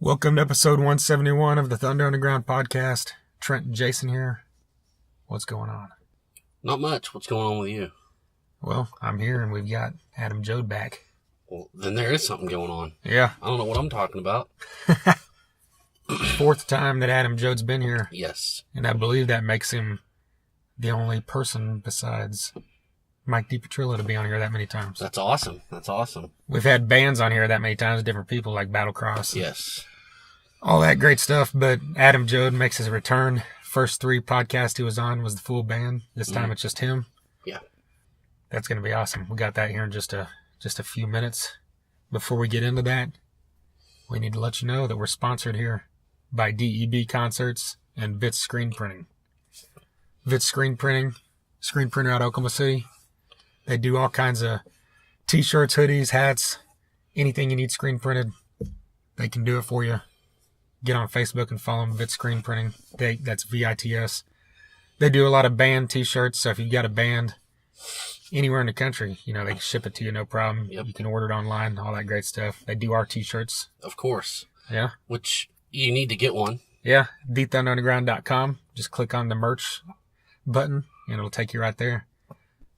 Welcome to episode 171 of the Thunder Underground podcast. Trent and Jason here. What's going on? Not much. What's going on with you? Well, I'm here and we've got Adam Joad back. Well, then there is something going on. Yeah. I don't know what I'm talking about. Fourth time that Adam Joad's been here. Yes. And I believe that makes him the only person besides Mike DiPetrillo to be on here that many times. That's awesome. That's awesome. We've had bands on here that many times, different people like Battlecross. Yes. All that great stuff, but Adam Joad makes his return. First three podcasts he was on was the full band. This time it's just him. Yeah. That's going to be awesome. We got that here in just a few minutes. Before we get into that, we need to let you know that we're sponsored here by DEB Concerts and Vitz Screen Printing. Vitz Screen Printing, screen printer out of Oklahoma City. They do all kinds of t-shirts, hoodies, hats, anything you need screen printed. They can do it for you. Get on Facebook and follow them, Vitz Screen Printing. That's VITS. They do a lot of band t-shirts, so if you've got a band anywhere in the country, they can ship it to you, no problem. Yep. You can order it online, all that great stuff. They do our t-shirts. Of course. Yeah. Which you need to get one. Yeah. thethunderunderground.com. Just click on the merch button, and it'll take you right there.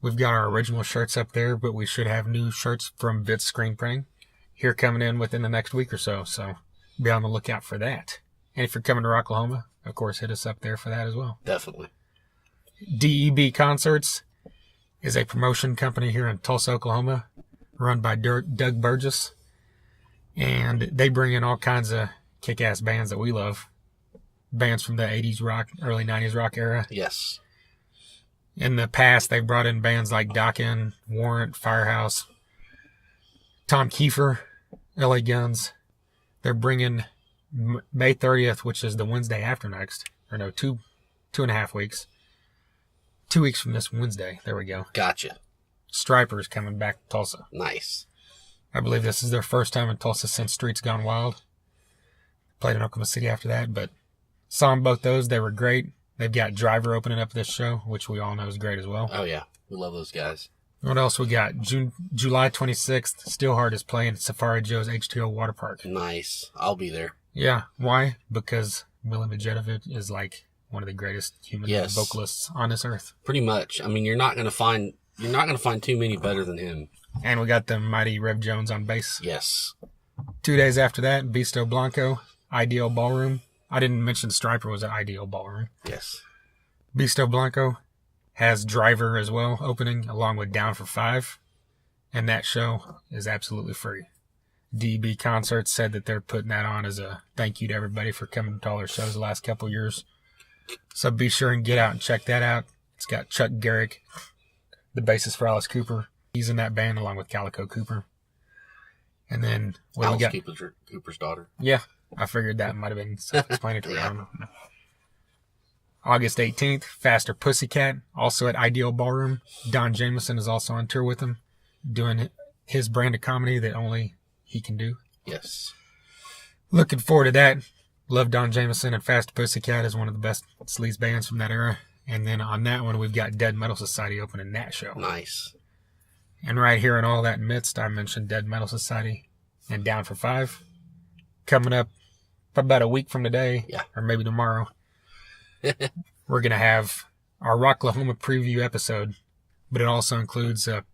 We've got our original shirts up there, but we should have new shirts from Vitz Screen Printing here coming in within the next week or so. So be on the lookout for that. And if you're coming to Rocklahoma, of course, hit us up there for that as well. Definitely. DEB Concerts is a promotion company here in Tulsa, Oklahoma, run by Doug Burgess. And they bring in all kinds of kick-ass bands that we love. Bands from the 80s rock, early 90s rock era. Yes. In the past, they've brought in bands like Dokken, Warrant, Firehouse, Tom Kiefer, LA Guns. They're bringing May 30th, which is the Wednesday after next. Or no, two and a half weeks. 2 weeks from this Wednesday. There we go. Gotcha. Stryper is coming back to Tulsa. Nice. I believe this is their first time in Tulsa since Streets Gone Wild. Played in Oklahoma City after that, but saw them both those. They were great. They've got Driver opening up this show, which we all know is great as well. Oh, yeah. We love those guys. What else we got? July 26th, Steelheart is playing at Safari Joe's H2O Water Park. Nice. I'll be there. Yeah. Why? Because Mila Medjedovic is like one of the greatest human vocalists on this earth. Pretty much. I mean, you're not gonna find too many better than him. And we got the mighty Rev Jones on bass. Yes. 2 days after that, Beasto Blanco, Ideal Ballroom. I didn't mention Stryper was at Ideal Ballroom. Yes. Beasto Blanco has Driver as well opening along with Down for Five. And that show is absolutely free. DEB Concerts said that they're putting that on as a thank you to everybody for coming to all their shows the last couple of years. So be sure and get out and check that out. It's got Chuck Garrick, the bassist for Alice Cooper. He's in that band along with Calico Cooper. And then Alice Cooper's daughter. Yeah, I figured that might have been self-explanatory. Yeah. August 18th, Faster Pussycat, also at Ideal Ballroom. Don Jameson is also on tour with him, doing his brand of comedy that only he can do. Yes. Looking forward to that. Love Don Jameson, and Faster Pussycat is one of the best sleaze bands from that era. And then on that one, we've got Dead Metal Society opening that show. Nice. And right here in all that midst, I mentioned Dead Metal Society and Down for Five. Coming up about a week from today, or maybe tomorrow, we're going to have our Rocklahoma preview episode, but it also includes a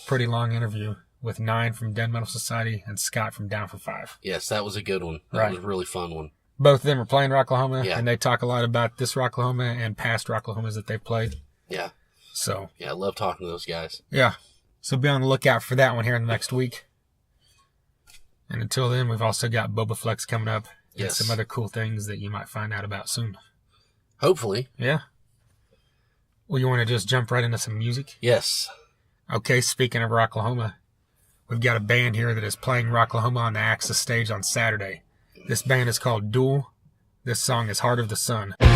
pretty long interview with Nine from Dead Metal Society and Scott from Down for Five. Yes, that was a good one. That was a really fun one. Both of them are playing Rocklahoma, and they talk a lot about this Rocklahoma and past Rocklahomas that they've played. Yeah. So. Yeah, I love talking to those guys. Yeah. So be on the lookout for that one here in the next week. And until then, we've also got Boba Flex coming up. And some other cool things that you might find out about soon. Hopefully. Yeah. Well, you want to just jump right into some music? Yes. Okay, speaking of Rocklahoma, we've got a band here that is playing Rocklahoma on the Axis stage on Saturday. This band is called DUEL. This song is Heart of the Sun. I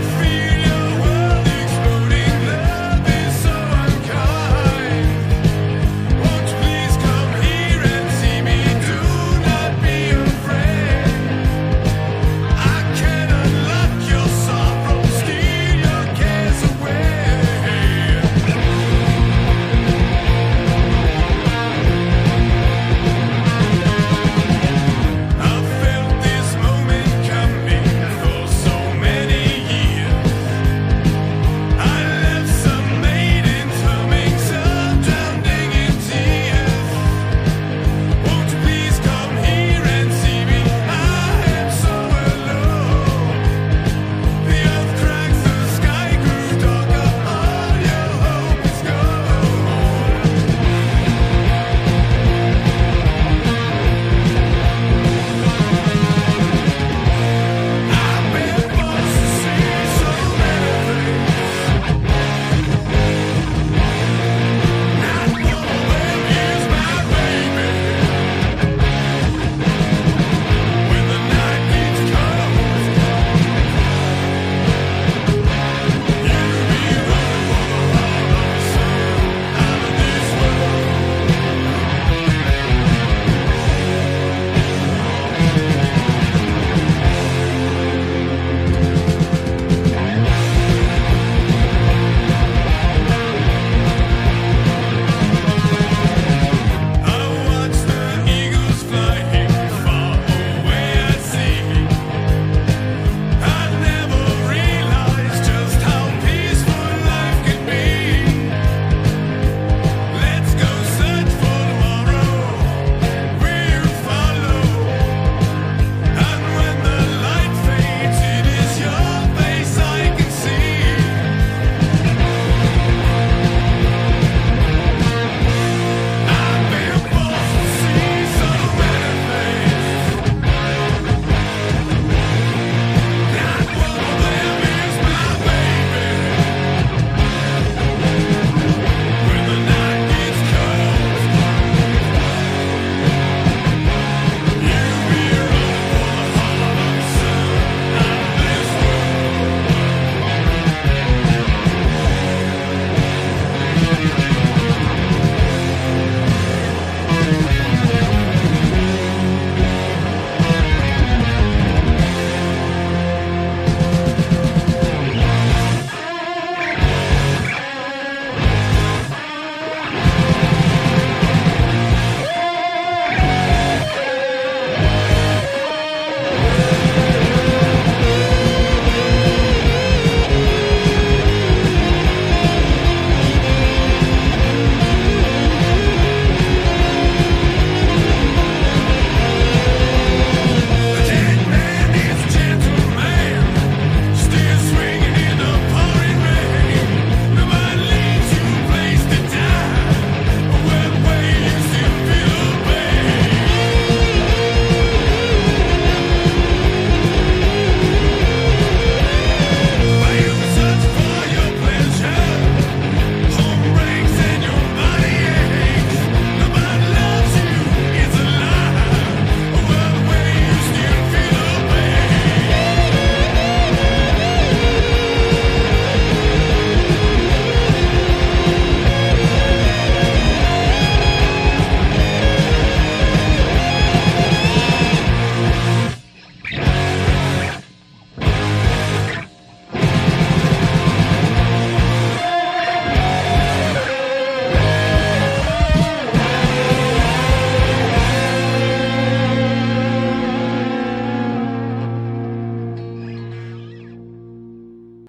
feel your world exploding.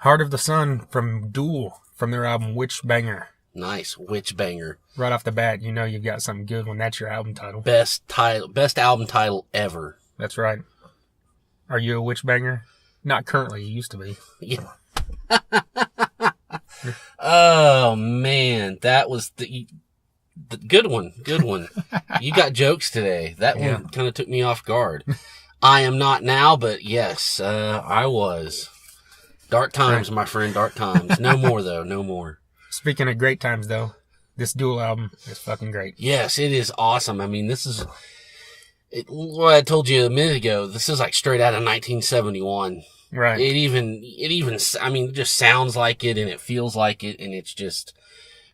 Heart of the Sun from DUEL, from their album Witch Banger. Nice. Witch Banger. Right off the bat, you know you've got something good when that's your album title. Best album title ever. That's right. Are you a witch banger? Not currently. You used to be. Yeah. Oh, man. That was the good one. Good one. You got jokes today. That one kind of took me off guard. I am not now, but yes, I was. Dark times, my friend. Dark times. No more, though. No more. Speaking of great times, though, this DUEL album is fucking great. Yes, it is awesome. I mean, this is what I told you a minute ago. This is like straight out of 1971. Right. It even, I mean, it just sounds like it and it feels like it. And it's just,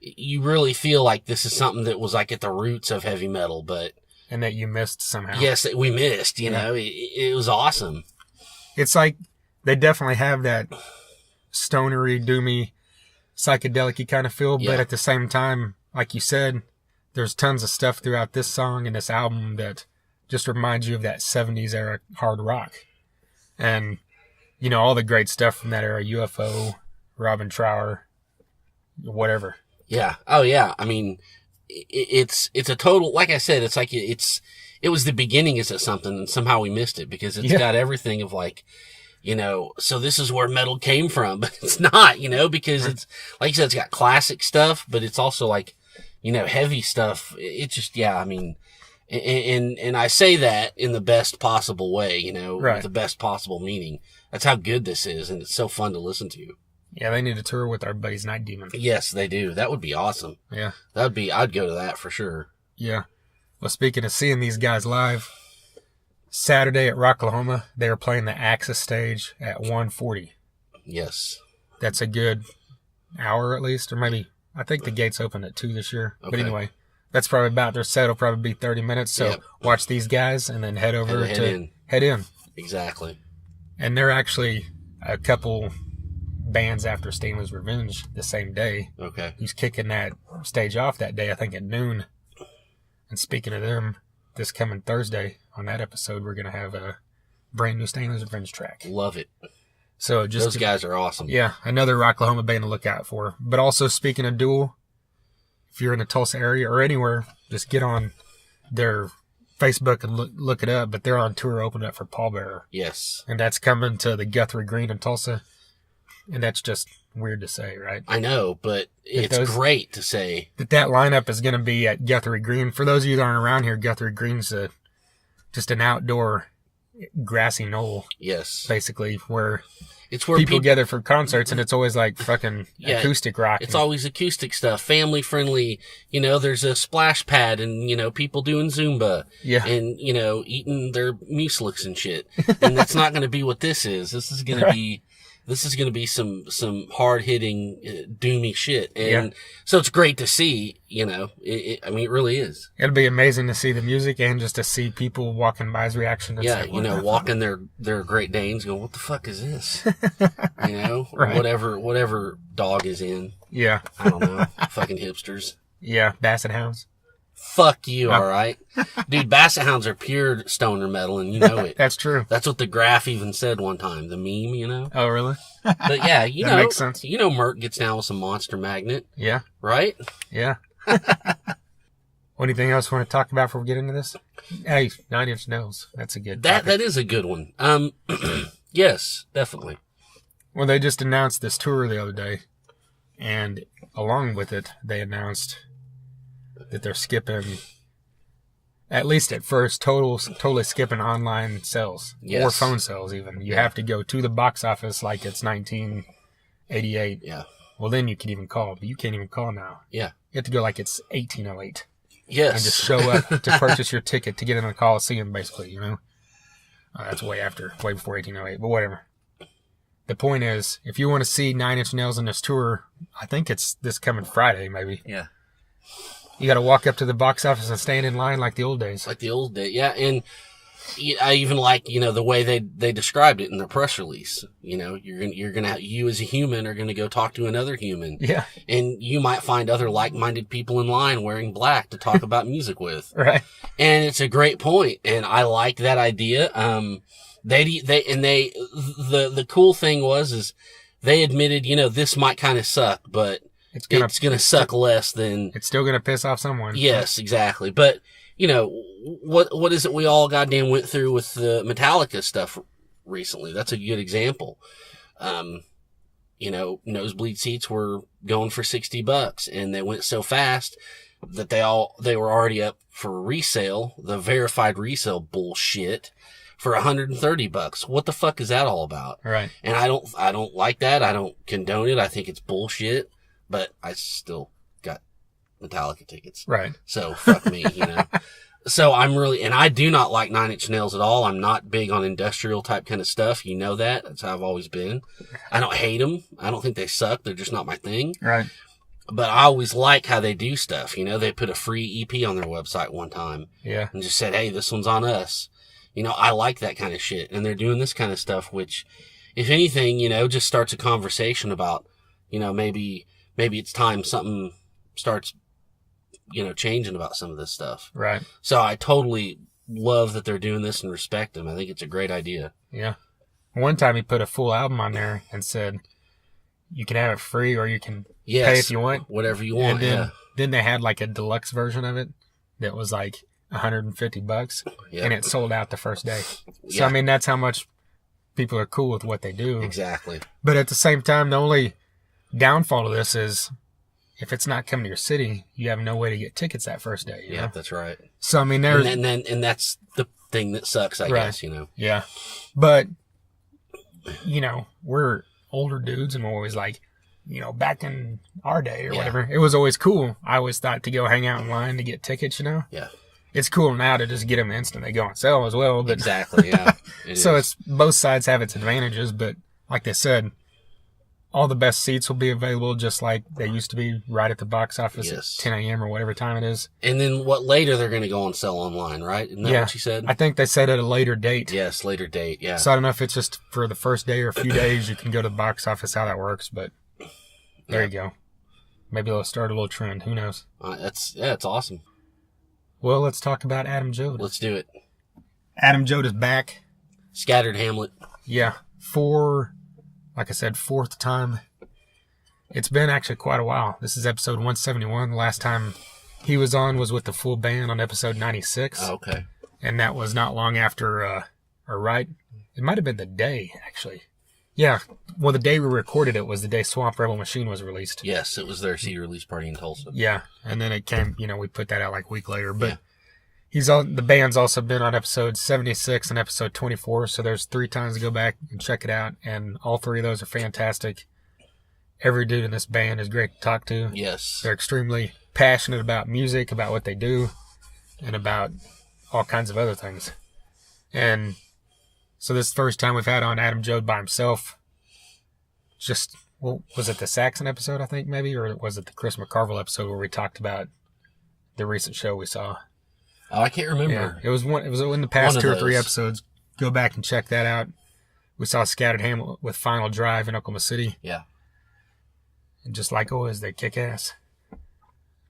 you really feel like this is something that was like at the roots of heavy metal, but. And that you missed somehow. Yes, that we missed, you know, it was awesome. It's like, they definitely have that stonery, doomy, psychedelic-y kind of feel, but at the same time, like you said, there's tons of stuff throughout this song and this album that just reminds you of that 70s era hard rock. And, you know, all the great stuff from that era, UFO, Robin Trower, whatever. Yeah. Oh, yeah. I mean, it's a total, like I said, it's like it was the beginning of something and somehow we missed it because it's got everything of like, you know, so this is where metal came from, but it's not, you know, because it's, like you said, it's got classic stuff, but it's also like, you know, heavy stuff. It's just, I mean, and I say that in the best possible way, you know, with the best possible meaning. That's how good this is, and it's so fun to listen to. Yeah, they need to tour with our buddies Night Demon. Yes, they do. That would be awesome. Yeah. I'd go to that for sure. Yeah. Well, speaking of seeing these guys live, Saturday at Rocklahoma, they were playing the Axis stage at 1:40. Yes. That's a good hour at least, or maybe, I think the gates open at 2 this year. Okay. But anyway, that's probably about their set. Will probably be 30 minutes. So watch these guys and then head in. Exactly. And they're actually a couple bands after Stanley's Revenge the same day. Okay. He's kicking that stage off that day, I think at noon. And speaking of them, this coming Thursday on that episode, we're going to have a brand new Stanley's Revenge track. Love it. So just those guys are awesome. Yeah, another Rocklahoma band to look out for. But also speaking of DUEL, if you're in the Tulsa area or anywhere, just get on their Facebook and look it up. But they're on tour opening up for Pallbearer. Yes. And that's coming to the Guthrie Green in Tulsa. And that's just weird to say, right? I know, but it's great to say. That lineup is going to be at Guthrie Green. For those of you that aren't around here, Guthrie Green's just an outdoor grassy knoll. Yes. Basically, where it's where people gather for concerts, and it's always like fucking acoustic rock. It's always acoustic stuff, family friendly. You know, there's a splash pad and, you know, people doing Zumba. Yeah. And, you know, eating their mueslis and shit. And that's not going to be what this is. This is going to be... This is going to be some hard-hitting, doomy shit. And so it's great to see, you know, I mean, it really is. It'll be amazing to see the music and just to see people walking by's reaction. Yeah, you know, walking their Great Danes going, what the fuck is this? You know, or whatever dog is in. Yeah. I don't know. Fucking hipsters. Yeah, Basset Hounds. Fuck you, all right? Dude, Basset Hounds are pure stoner metal, and you know it. That's true. That's what the Graph even said one time, the meme, you know? Oh, really? But yeah, you know. Makes sense. You know Merc gets down with some Monster Magnet. Yeah. Right? Yeah. Anything else you want to talk about before we get into this? Hey, 9 Inch Nails. That's a good topic. That is a good one. Yes, definitely. Well, they just announced this tour the other day, and along with it, they announced that they're skipping, at least at first, totally skipping online sales. Yes. Or phone sales even. You have to go to the box office like it's 1988. Yeah. Well, then you can even call, but you can't even call now. Yeah. You have to go like it's 1808. Yes. And just show up to purchase your ticket to get in the Coliseum, basically, you know? That's way before 1808, but whatever. The point is, if you want to see 9 Inch Nails on this tour, I think it's this coming Friday, maybe. Yeah. You got to walk up to the box office and stand in line like the old days. Like the old days, yeah. And I even like, you know, the way they described it in the press release. You know, you as a human are going to go talk to another human. Yeah. And you might find other like-minded people in line wearing black to talk about music with. Right. And it's a great point, and I like that idea. The cool thing is they admitted, this might kind of suck, but it's gonna suck less than... It's still gonna piss off someone. Yes, exactly. But, what is it we all goddamn went through with the Metallica stuff recently? That's a good example. Nosebleed seats were going for $60, and they went so fast that they were already up for resale, the verified resale bullshit, for $130. What the fuck is that all about? Right. And I don't like that. I don't condone it. I think it's bullshit, but I still got Metallica tickets. Right. So fuck me, So and I do not like Nine Inch Nails at all. I'm not big on industrial type kind of stuff. You know that. That's how I've always been. I don't hate them. I don't think they suck. They're just not my thing. Right. But I always like how they do stuff. They put a free EP on their website one time. Yeah. And just said, hey, this one's on us. I like that kind of shit. And they're doing this kind of stuff, which, if anything, just starts a conversation about, maybe it's time something starts changing about some of this stuff. Right. So I totally love that they're doing this and respect them. I think it's a great idea. Yeah. One time he put a full album on there and said, you can have it free or you can pay if you want. Whatever you want. And then they had like a deluxe version of it that was like $150, and it sold out the first day. So, I mean, that's how much people are cool with what they do. Exactly. But at the same time, the only downfall of this is, if it's not coming to your city, you have no way to get tickets that first day. You know? That's right. So, I mean, there's... And that's the thing that sucks, I guess, Yeah. But, we're older dudes, and we're always like, back in our day or whatever, it was always cool. I always thought to go hang out in line to get tickets, Yeah. It's cool now to just get them instant. They go on sale as well. But exactly, yeah. It's both sides have its advantages, but like they said, all the best seats will be available just like they used to be right at the box office at 10 a.m. or whatever time it is. And then later they're going to go on sale online, right? Isn't that what you said? I think they said at a later date. Yes, later date, yeah. So I don't know if it's just for the first day or a few days you can go to the box office, how that works, but there you go. Maybe they'll start a little trend. Who knows? It's awesome. Well, let's talk about Adam Joad. Let's do it. Adam Joad is back. Scattered Hamlet. Yeah. Like I said, fourth time. It's been actually quite a while. This is episode 171. The last time he was on was with the full band on episode 96. Oh, okay. And that was not long after, it might have been the day, actually. Yeah. Well, the day we recorded it was the day Swamp Rebel Machine was released. Yes, it was their CD release party in Tulsa. Yeah. And then it came, we put that out like a week later. But the band's also been on episode 76 and episode 24. So there's 3 times to go back and check it out. And all 3 of those are fantastic. Every dude in this band is great to talk to. Yes. They're extremely passionate about music, about what they do, and about all kinds of other things. And so this is the first time we've had on Adam Joad by himself. Was it the Saxon episode, I think, maybe? Or was it the Chris McCarville episode where we talked about the recent show we saw? Oh, I can't remember. Yeah, it was in the past 2 or 3 episodes. Go back and check that out. We saw Scattered Hamlet with Final Drive in Oklahoma City. Yeah. And just like always, they kick ass.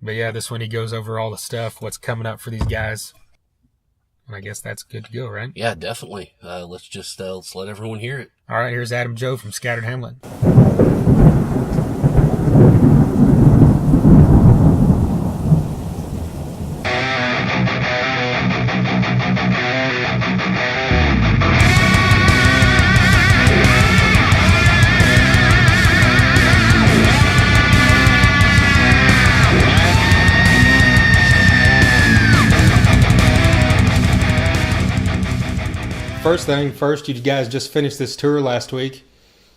But yeah, this one he goes over all the stuff, what's coming up for these guys. And I guess that's good to go, right? Yeah, definitely. Let's let everyone hear it. All right, here's Adam Joad from Scattered Hamlet. First thing first, you guys just finished this tour last week.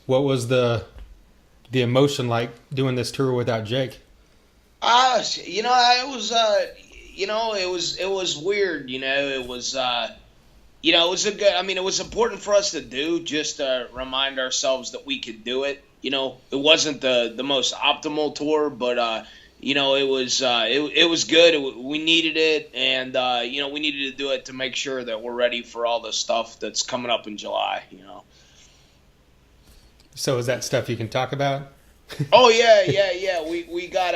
What was the emotion like doing this tour without Jake? It was weird. It was it was important for us to do, just to remind ourselves that we could do it. It wasn't the most optimal tour, but it was good. We needed it, and we needed to do it to make sure that we're ready for all the stuff that's coming up in July. So is that stuff you can talk about? Oh yeah. We got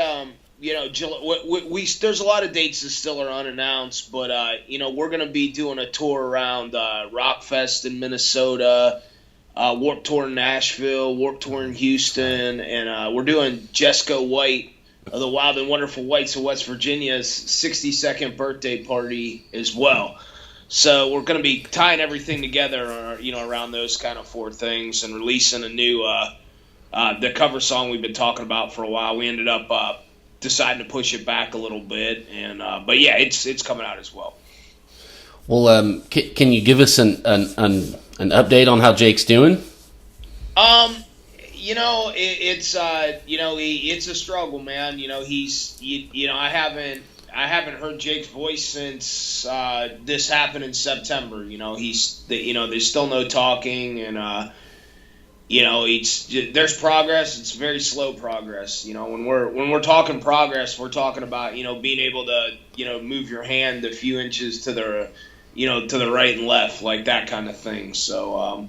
July, there's a lot of dates that still are unannounced, but we're gonna be doing a tour around Rockfest in Minnesota. Warped Tour in Nashville, Warped Tour in Houston, and we're doing Jescoe White of the Wild and Wonderful Whites of West Virginia's 62nd birthday party as well. So we're going to be tying everything together, around those kind of four things, and releasing a new the cover song we've been talking about for a while. We ended up deciding to push it back a little bit, but yeah, it's coming out as well. Well, can you give us an update on how Jake's doing? It's a struggle, man. I haven't heard Jake's voice since this happened in September. There's still no talking, and there's progress. It's very slow progress. When we're talking progress, we're talking about being able to move your hand a few inches to the right and left, like that kind of thing. So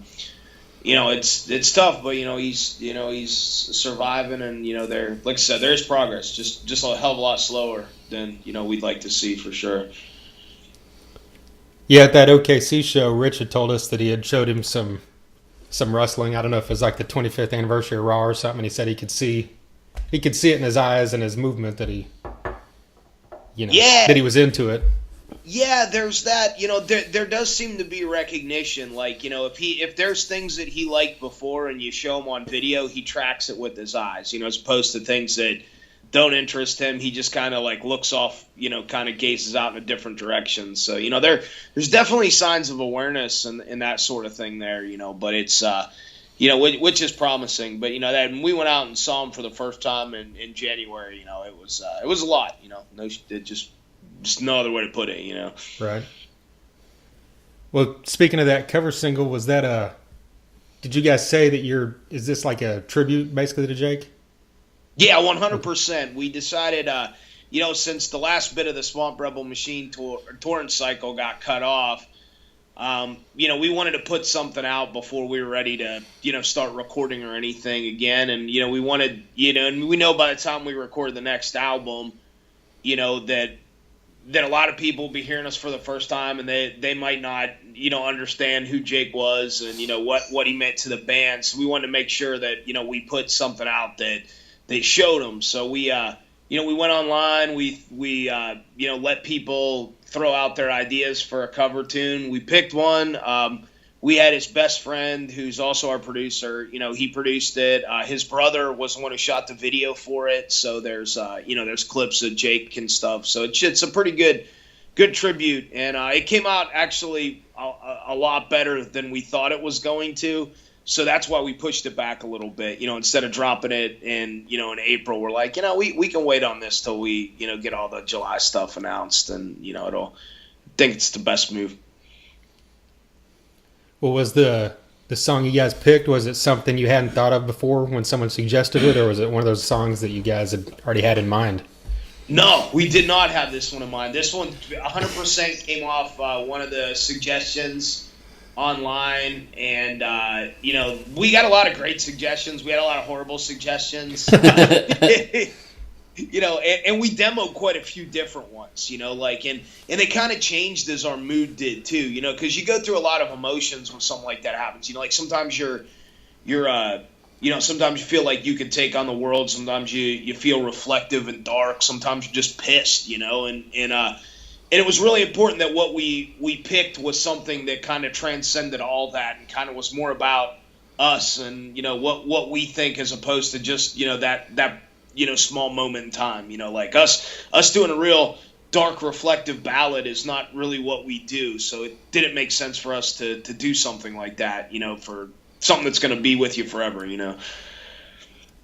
it's tough, but he's surviving, and there, like I said, there's progress. Just a hell of a lot slower than we'd like to see, for sure. Yeah, at that OKC show, Rich had told us that he had showed him some wrestling. I don't know if it was like the 25th anniversary of Raw or something. And he said he could see it in his eyes and his movement that that he was into it. Yeah, there's that. There does seem to be recognition. Like, if there's things that he liked before and you show him on video, he tracks it with his eyes. As opposed to things that don't interest him, he just kind of like looks off. Kind of gazes out in a different direction. So there's definitely signs of awareness and that sort of thing there. But it's which is promising. But that when we went out and saw him for the first time in January, it was a lot. Just no other way to put it, Right. Well, speaking of that cover single, was that did you guys say that is this like a tribute basically to Jake? Yeah, 100%. We decided, since the last bit of the Swamp Rebel Machine touring cycle got cut off, we wanted to put something out before we were ready to, start recording or anything again. And, we wanted, and we know by the time we record the next album, that a lot of people will be hearing us for the first time, and they might not, understand who Jake was and, what he meant to the band. So we wanted to make sure that, we put something out that they showed them. So we went online. We let people throw out their ideas for a cover tune. We picked one. We had his best friend, who's also our producer. He produced it. His brother was the one who shot the video for it. So there's clips of Jake and stuff. So it's a pretty good tribute, and it came out actually a lot better than we thought it was going to. So that's why we pushed it back a little bit. Instead of dropping it in April, we're like, we can wait on this till we get all the July stuff announced, and I think it's the best move. Well, was the song you guys picked, was it something you hadn't thought of before when someone suggested it, or was it one of those songs that you guys had already had in mind? No, we did not have this one in mind. This one 100% came off one of the suggestions online, and we got a lot of great suggestions. We had a lot of horrible suggestions. And we demoed quite a few different ones, and they kind of changed as our mood did too, because you go through a lot of emotions when something like that happens. Like sometimes you're sometimes you feel like you could take on the world. Sometimes you feel reflective and dark. Sometimes you're just pissed, and it was really important that what we picked was something that kind of transcended all that and kind of was more about us and, what we think, as opposed to just, that small moment in time. Like us doing a real dark reflective ballad is not really what we do. So it didn't make sense for us to do something like that, for something that's going to be with you forever,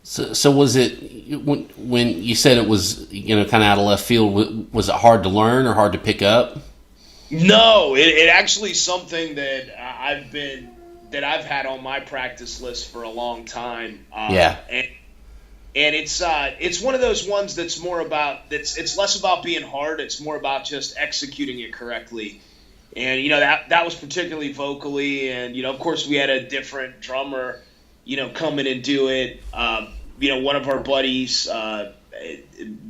So was it, when you said it was, kind of out of left field, was it hard to learn or hard to pick up? No, it actually is something that I've had on my practice list for a long time. Yeah. And it's one of those ones that's more about, it's less about being hard. It's more about just executing it correctly. And, that was particularly vocally. And, of course we had a different drummer, come in and do it. One of our buddies,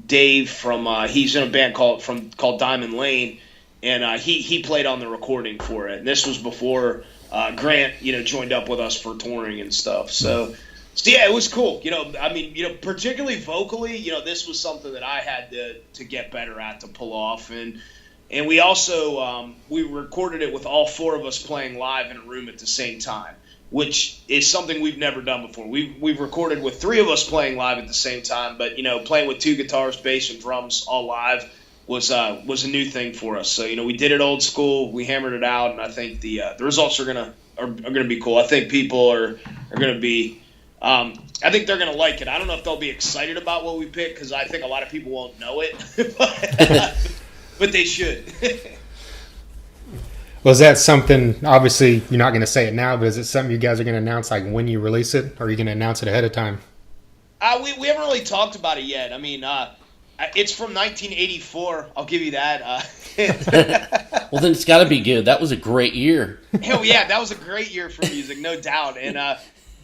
Dave from, he's in a band called Diamond Lane. And he played on the recording for it. And this was before Grant, joined up with us for touring and stuff. So yeah, it was cool. Particularly vocally, this was something that I had to get better at, to pull off. And we also, we recorded it with all 4 of us playing live in a room at the same time, which is something we've never done before. We've recorded with 3 of us playing live at the same time, but, playing with 2 guitars, bass, and drums all live was a new thing for us. So, we did it old school. We hammered it out, and I think the results are gonna be cool. I think people are gonna be, I think they're gonna like it. I don't know if they'll be excited about what we pick, because I think a lot of people won't know it, but they should. Well, is that something, obviously you're not going to say it now, but is it something you guys are going to announce like when you release it, or are you going to announce it ahead of time? We haven't really talked about it yet. I mean, it's from 1984. I'll give you that. Well, then it's got to be good. That was a great year. Hell yeah, that was a great year for music, no doubt. And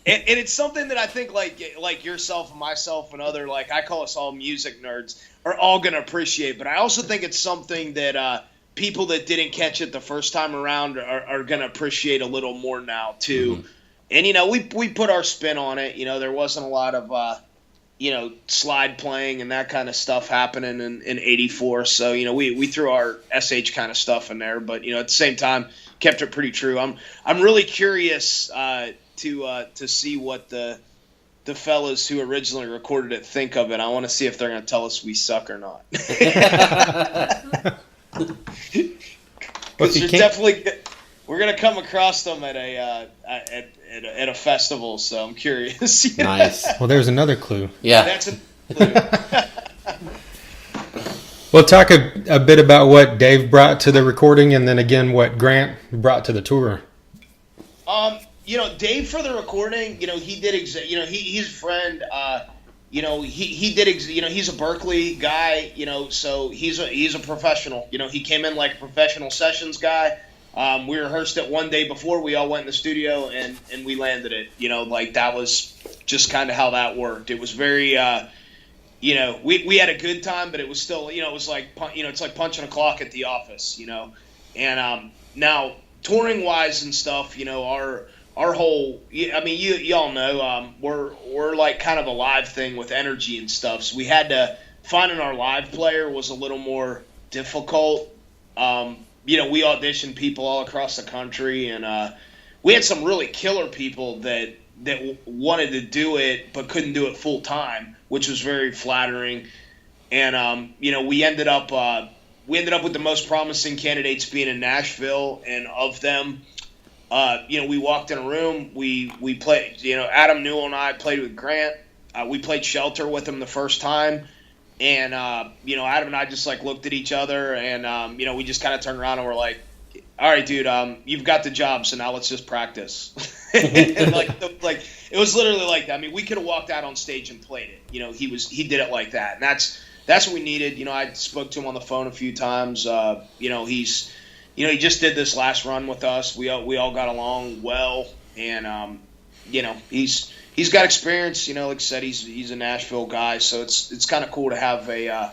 it's something that I think like yourself and myself and other, like, I call us all music nerds, are all going to appreciate. But I also think it's something that people that didn't catch it the first time around are going to appreciate a little more now too. Mm-hmm. And we put our spin on it. There wasn't a lot of slide playing and that kind of stuff happening in 84. So we threw our SH kind of stuff in there, but at the same time kept it pretty true. I'm really curious to see what the fellas who originally recorded it think of it. I want to see if they're going to tell us we suck or not. Because we're gonna come across them at a festival, so I'm curious. Nice. Well, there's another clue. Yeah, that's a clue. Well, talk a bit about what Dave brought to the recording, and then again what Grant brought to the tour. Dave for the recording, he did he's a friend. He did he's a Berkeley guy, so he's a professional. He came in like a professional sessions guy. We rehearsed it one day before. We all went in the studio and we landed it. Like that was just kind of how that worked. It was very, we had a good time, but it was still, it was like, it's like punching a clock at the office, And now touring wise and stuff, our whole, y'all know, we're like kind of a live thing with energy and stuff. So we had to, finding our live player was a little more difficult. We auditioned people all across the country, and we had some really killer people that wanted to do it but couldn't do it full time, which was very flattering. And we ended up with the most promising candidates being in Nashville, and of them, we walked in a room. We played. Adam Newell and I played with Grant. We played Shelter with him the first time. And, Adam and I just, looked at each other, and, we just kind of turned around and we're like, all right, dude, you've got the job, so now let's just practice. And, it was literally like that. I mean, we could have walked out on stage and played it. He did it like that. And that's what we needed. I spoke to him on the phone a few times. He just did this last run with us. We all got along well, and, he's got experience, like I said, he's a Nashville guy, so it's kind of cool to have a,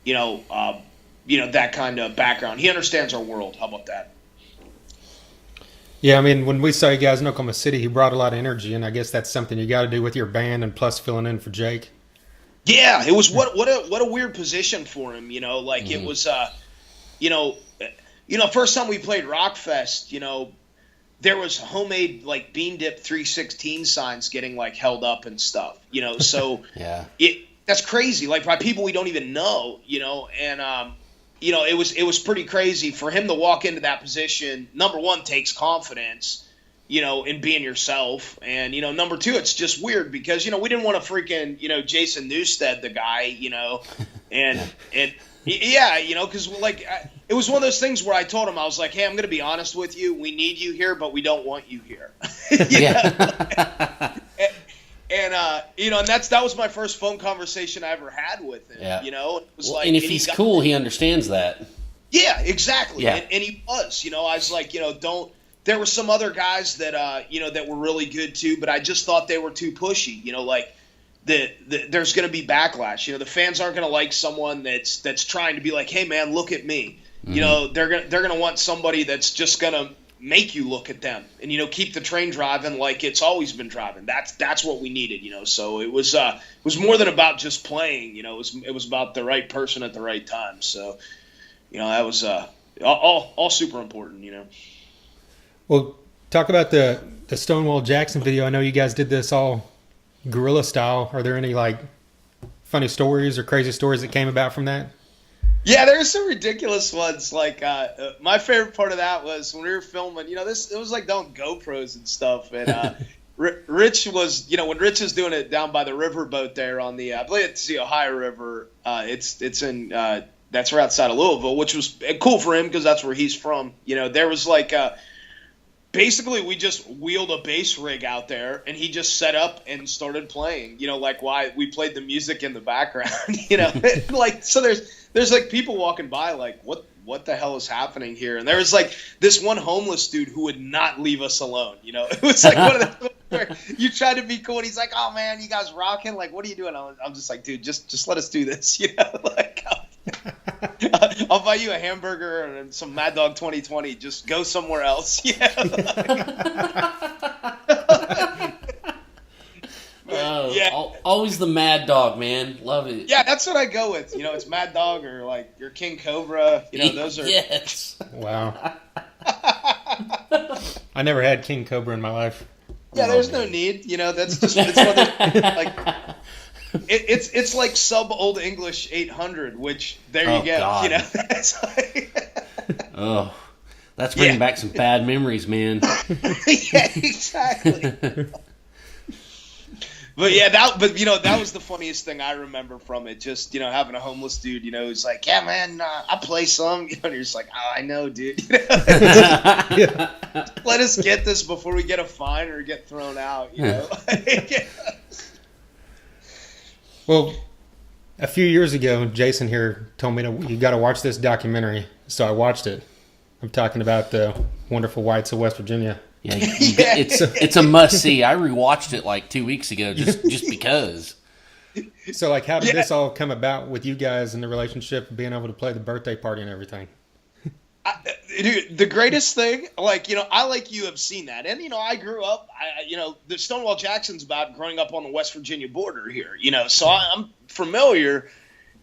that kind of background. He understands our world. How about that? Yeah, I mean, when we saw you guys in Oklahoma City, he brought a lot of energy, and I guess that's something you got to do with your band, and plus filling in for Jake. Yeah, it was what a weird position for him. It was, first time we played Rockfest, there was homemade Bean Dip 316 signs getting held up and stuff, so yeah, that's crazy. By people we don't even know, and it was pretty crazy for him to walk into that position. Number one, takes confidence, in being yourself, and number two, it's just weird because we didn't want to freaking Jason Newsted the guy, and yeah, because it was one of those things where I told him, I was like, hey, I'm going to be honest with you. We need you here, but we don't want you here. Yeah. and that was my first phone conversation I ever had with him. Yeah. It was and if he's cool, he understands that. Yeah, exactly. Yeah. And he was, I was like, there were some other guys that, that were really good too, but I just thought they were too pushy, there's going to be backlash. The fans aren't going to like someone that's trying to be like, hey man, look at me. Mm-hmm. They're going to want somebody that's just going to make you look at them and, keep the train driving like it's always been driving. That's what we needed, so it was more than about just playing, it was about the right person at the right time. So, that was all super important, Well, talk about the Stonewall Jackson video. I know you guys did this all guerrilla style. Are there any like funny stories or crazy stories that came about from that? Yeah, there's some ridiculous ones. Like my favorite part of that was when we were filming. It was like doing GoPros and stuff. And Rich was, when Rich was doing it down by the riverboat there on the, I believe it's the Ohio River. It's in that's right outside of Louisville, which was cool for him because that's where he's from. There was like basically we just wheeled a bass rig out there and he just set up and started playing. Like why we played the music in the background. Like so there's like people walking by like what the hell is happening here? And there was like this one homeless dude who would not leave us alone. It was like one of the where you try to be cool and he's like, oh man, you guys rocking? Like, what are you doing? I'm just like, dude, just let us do this. Like I'll buy you a hamburger and some Mad Dog 2020. Just go somewhere else. Always the Mad Dog, man. Love it. Yeah, that's what I go with. It's Mad Dog or like your King Cobra. Those are. Yes. Wow. I never had King Cobra in my life. Yeah, there's no need. That's just it's one of the, like it's like sub Old English 800, which there you go. God. That's like, oh, that's bringing back some bad memories, man. Yeah, exactly. But yeah, that was the funniest thing I remember from it. Just having a homeless dude, who's like, yeah, man, I play some. And you're just like, oh, I know, dude. Let us get this before we get a fine or get thrown out. Well, a few years ago, Jason here told me you got to watch this documentary, so I watched it. I'm talking about the wonderful whites of West Virginia. Yeah, it's a must see. I rewatched it like 2 weeks ago just because. So, like, how did this all come about with you guys and the relationship of being able to play the birthday party and everything? Dude, the greatest thing, like, I like you have seen that. And, I grew up, the Stonewall Jackson's about growing up on the West Virginia border here, so I'm familiar,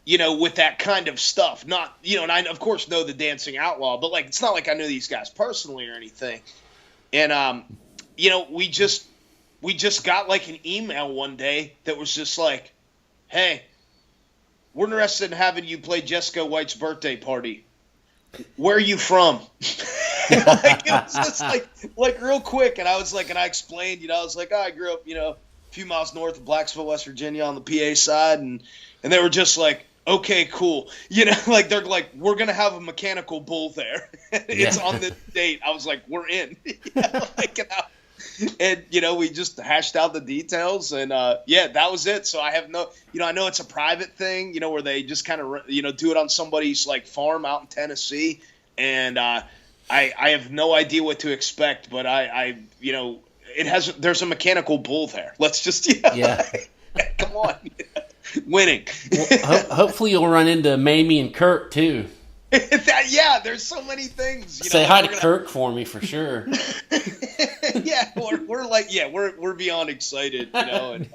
with that kind of stuff. Not, and I, of course, know the Dancing Outlaw, but, like, it's not like I knew these guys personally or anything. And, we just got like an email one day that was just like, hey, we're interested in having you play Jescoe White's birthday party. Where are you from? Like, it was just like real quick. And I was like, and I explained, I was like, oh, I grew up, a few miles north of Blacksville, West Virginia on the PA side. And they were just like, okay, cool. Like they're like, we're going to have a mechanical bull there. It's on the date. I was like, we're in. And, we just hashed out the details and, that was it. So I have no, I know it's a private thing, where they just kind of, do it on somebody's like farm out in Tennessee. And, I have no idea what to expect, but there's a mechanical bull there. Let's just, come on. Winning. Well, hopefully you'll run into Mamie and Kirk too. There's so many things. Say hi to Kirk for me for sure. We're beyond excited, and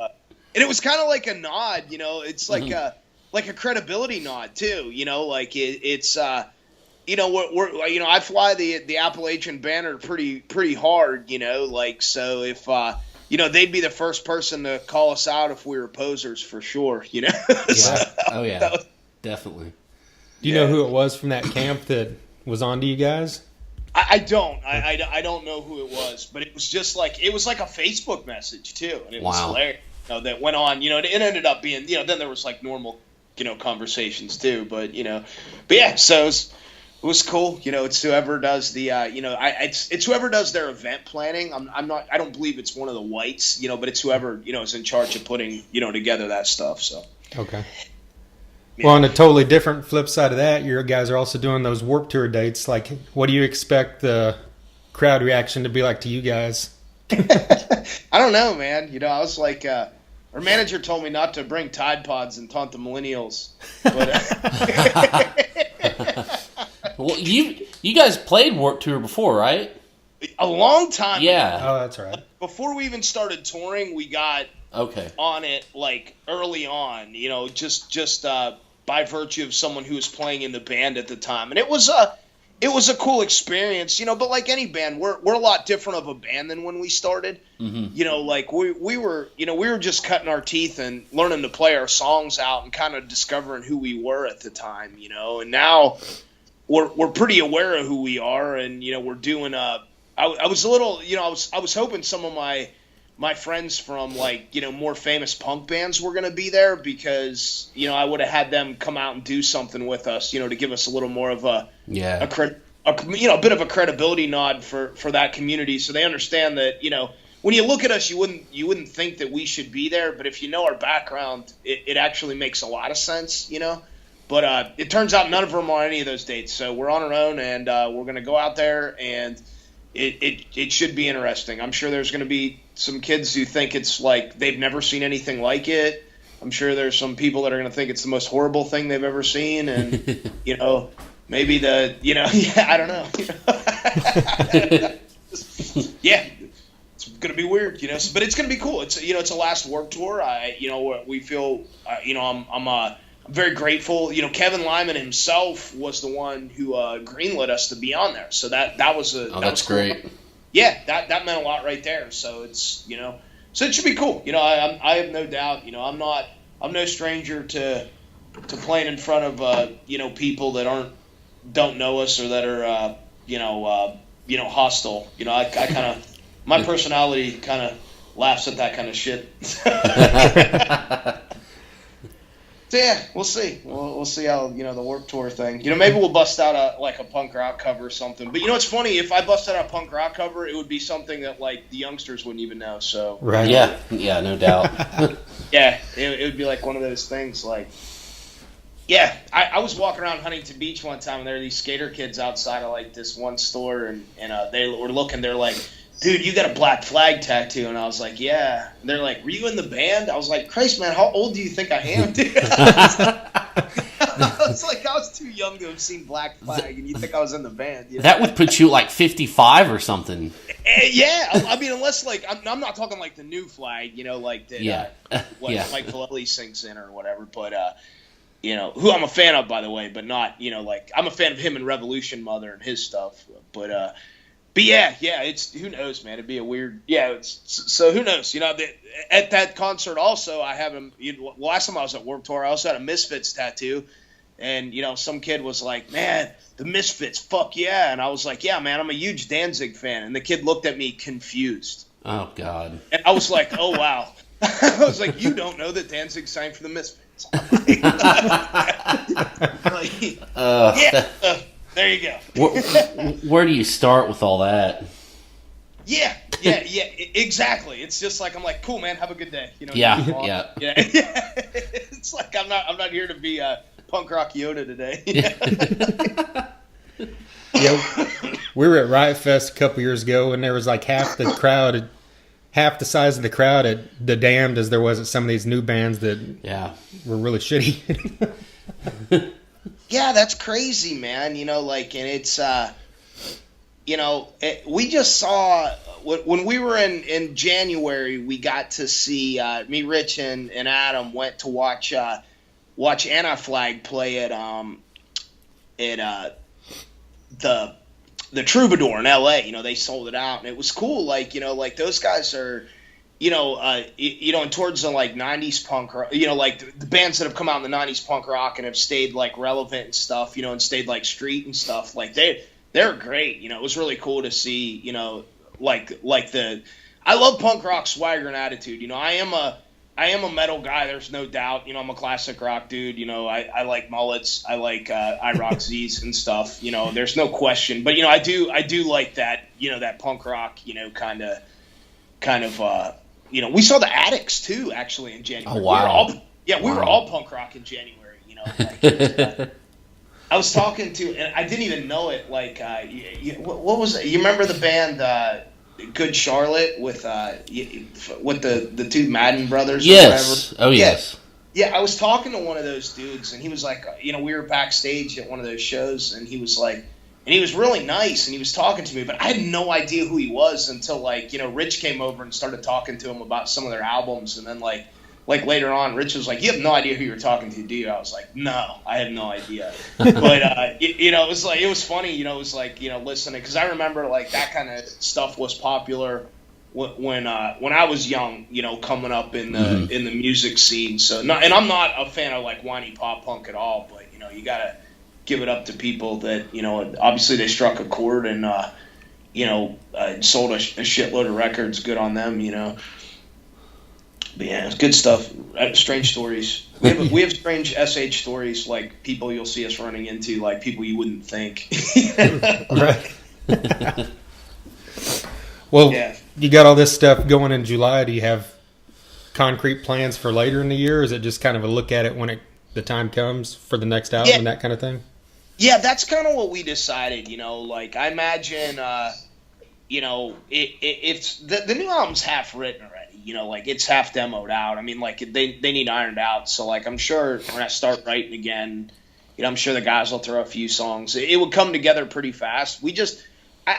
it was kind of like a nod, it's like a credibility nod too, like it's I fly the Appalachian banner pretty hard, like so if they'd be the first person to call us out if we were posers for sure, Yeah. Oh yeah, definitely. Do you know who it was from that camp that was on to you guys? I don't. I don't know who it was, but it was just like it was like a Facebook message too, and it was hilarious. That went on. It ended up being then there was like normal conversations too, but yeah. So it was cool. It's whoever does the it's whoever does their event planning. I don't believe it's one of the whites. But it's whoever is in charge of putting together that stuff. So okay. Yeah. Well, on a totally different flip side of that, your guys are also doing those Warped Tour dates. Like, what do you expect the crowd reaction to be like to you guys? I don't know, man. I was like, our manager told me not to bring Tide Pods and taunt the millennials. But, well, you guys played Warped Tour before, right? A long time ago. Oh, that's right. Before we even started touring, we got on it like early on, just by virtue of someone who was playing in the band at the time. And it was a cool experience, but like any band, we're a lot different of a band than when we started. Mm-hmm. Like we were just cutting our teeth and learning to play our songs out and kind of discovering who we were at the time, and now we're pretty aware of who we are, and we're doing I was a little, I was hoping some of my friends from like, more famous punk bands were going to be there because, I would have had them come out and do something with us, to give us a little more of a bit of a credibility nod for that community. So they understand that, when you look at us, you wouldn't think that we should be there. But if you know our background, it actually makes a lot of sense, But it turns out none of them are on any of those dates. So we're on our own, and we're going to go out there, and it should be interesting. I'm sure there's going to be some kids who think it's like they've never seen anything like it. I'm sure there's some people that are going to think it's the most horrible thing they've ever seen, and maybe I don't know. Yeah, it's going to be weird, but it's going to be cool. It's it's a last Warped Tour. We feel I'm very grateful. Kevin Lyman himself was the one who greenlit us to be on there. So that was that that's was cool. great. Yeah, that meant a lot right there. So it's so it should be cool. I have no doubt. I'm no stranger to playing in front of people that don't know us or that are hostile. I kind of my personality kind of laughs at that kind of shit. So yeah, we'll see. We'll see how the Warped Tour thing. Maybe we'll bust out a punk rock cover or something. But it's funny, if I busted out a punk rock cover, it would be something that like the youngsters wouldn't even know. So right, yeah, no doubt. Yeah, it would be like one of those things. Like, yeah, I was walking around Huntington Beach one time, and there were these skater kids outside of like this one store, and they were looking. They're like, dude, you got a Black Flag tattoo. And I was like, yeah. And they're like, were you in the band? I was like, Christ, man, how old do you think I am, dude? I was like, I was too young to have seen Black Flag, and you think I was in the band. That would put you like 55 or something. Yeah. I mean, unless, like, I'm not talking like the new Flag, like that Mike Vallely sings in or whatever. But, who I'm a fan of, by the way, but not, like, I'm a fan of him and Revolution Mother and his stuff. But yeah, it's who knows, man. It'd be a weird, so who knows? At that concert also, I have him. Last time I was at Warped Tour, I also had a Misfits tattoo, and some kid was like, "Man, the Misfits, fuck yeah!" And I was like, "Yeah, man, I'm a huge Danzig fan." And the kid looked at me confused. Oh God. And I was like, "Oh wow." I was like, "You don't know that Danzig signed for the Misfits?" There you go. Where do you start with all that? Yeah, exactly. It's just like, I'm like, cool, man, have a good day. Yeah. It's like I'm not here to be punk rock Yoda today. Yeah, we were at Riot Fest a couple years ago, and there was like half the size of the crowd at The Damned as there was at some of these new bands that were really shitty. Yeah, that's crazy, man. And it's, we just saw, when we were in January, we got to see, me, Rich, and Adam went to watch Anti-Flag play at the Troubadour in L.A. They sold it out, and it was cool. Like those guys are, and towards the like 90s punk rock, like the bands that have come out in the 90s punk rock and have stayed like relevant and stuff, and stayed like street and stuff, like they're great. It was really cool to see, I love punk rock swagger and attitude. I am a metal guy, there's no doubt. I'm a classic rock dude. I like mullets, I like IROC Z's and stuff. There's no question. But I do like that, that punk rock, kind of we saw the Addicts too, actually, in January. Oh wow! We were all punk rock in January. I was talking to, and I didn't even know it. Like, what was it? You remember the band Good Charlotte with the two Madden brothers? Yes. Or whatever? Oh yes. Yeah, I was talking to one of those dudes, and he was like, we were backstage at one of those shows, and he was like, And he was really nice, and he was talking to me, but I had no idea who he was until, like, you know, Rich came over and started talking to him about some of their albums. And then, like later on, Rich was like, "You have no idea who you're talking to, do you?" I was like, "No, I had no idea." But, you know, it was funny, you know, it was like, you know, listening. Because I remember, like, that kind of stuff was popular when I was young, you know, coming up in the music scene. So, and I'm not a fan of, like, whiny pop punk at all, but, you know, you got to give it up to people that, you know, obviously they struck a chord and, you know, sold a shitload of records. Good on them, you know. But yeah, it's good stuff. Strange stories. We have strange SH stories, like people you'll see us running into, like people you wouldn't think. Right. Well, yeah. You got all this stuff going in July. Do you have concrete plans for later in the year? Or is it just kind of a look at it when the time comes for the next album and that kind of thing? Yeah, that's kind of what we decided, you know. Like, I imagine, you know, it's the new album's half written already. You know, like, it's half demoed out. I mean, like, they need ironed out. So, like, I'm sure when I start writing again, you know, I'm sure the guys will throw a few songs. It would come together pretty fast. We just,